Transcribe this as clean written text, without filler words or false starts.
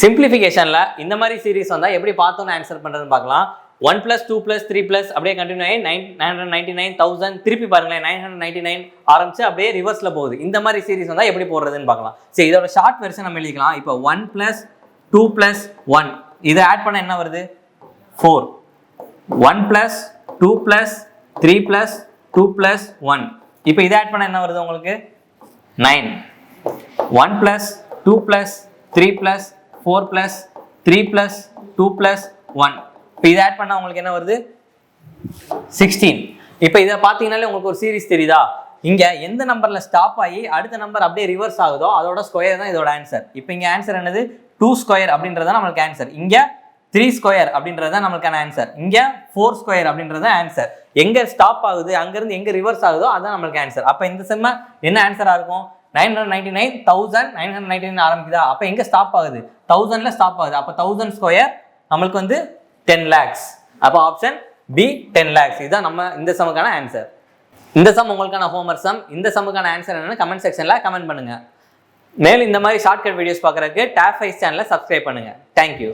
சிம்பிளிஃபிகேஷன்ல இந்த மாதிரி சீரிஸ் வந்தா எப்படி பார்த்தோன்னு ஆன்சர் பண்றதுன்னு பார்க்கலாம். 1 + 2 + 3 + அப்படியே கண்டினியூ ஆகி 999,000 திருப்பி பாருங்களேன் 999 ஆரம்பிச்சு அப்படியே ரிவர்ஸ்ல போகுது. இந்த மாதிரி சீரிஸ் வந்தா எப்படி போடுறதுன்னு பார்க்கலாம். சரி, இதோட ஷார்ட் வெர்ஷன் நம்ம எழுதிக்கலாம். இப்போ 1 + 2 + 1 இதை ஆட் பண்ண என்ன வருது? 4. 1 + 2 + 3 + 2 + 1 இப்போ இதை ஆட் பண்ண என்ன வருது உங்களுக்கு? 9. 1 + 2 + 3 + 4 + 3 + 2 + 1 இப்போ இதை ஆட் பண்ணா உங்களுக்கு என்ன வருது? 16. இப்போ இதை பார்த்தீங்கன்னாலே உங்களுக்கு ஒரு சீரிஸ் தெரியுதா? இங்க எந்த நம்பர்ல ஸ்டாப் ஆகி அடுத்த நம்பர் அப்படியே ரிவர்ஸ் ஆகுதோ அதோட ஸ்கொயர் தான் இதோட ஆன்சர். இப்போ இங்க ஆன்சர் என்னது? 2² அப்படின்றது நம்மளுக்கு ஆன்சர். இங்க 3² அப்படின்றது தான் நம்மளுக்கான ஆன்சர். இங்க 4² அப்படின்றது ஆன்சர். எங்க ஸ்டாப் ஆகுது அங்கிருந்து எங்க ரிவர்ஸ் ஆகுதோ அதான் நம்மளுக்கு ஆன்சர். அப்ப இந்த செம்ம என்ன ஆன்சரா இருக்கும்? 999,999 ஆரம்பிக்குதா? அப்ப எங்க ஸ்டாப் ஆகுது? 1000ல ஸ்டாப் ஆகுது. அப்ப 1000² நம்மளுக்கு வந்து 10 lakhs. அப்ப ஆப்ஷன் பி 10 lakhs. இதுதான் நம்ம இந்த சம்முக்கான ஆன்சர். இந்த சம் உங்களுக்கான ஹோம்வொர்க் சம். இந்த சம்முக்கான ஆன்சர் என்னன்னு கமெண்ட் செக்ஷன்ல கமெண்ட் பண்ணுங்க. மேலும் இந்த மாதிரி ஷார்ட்கட் வீடியோஸ் பார்க்கறதுக்கு TAF5 சேனலை சப்ஸ்கிரைப் பண்ணுங்க. தேங்க்யூ.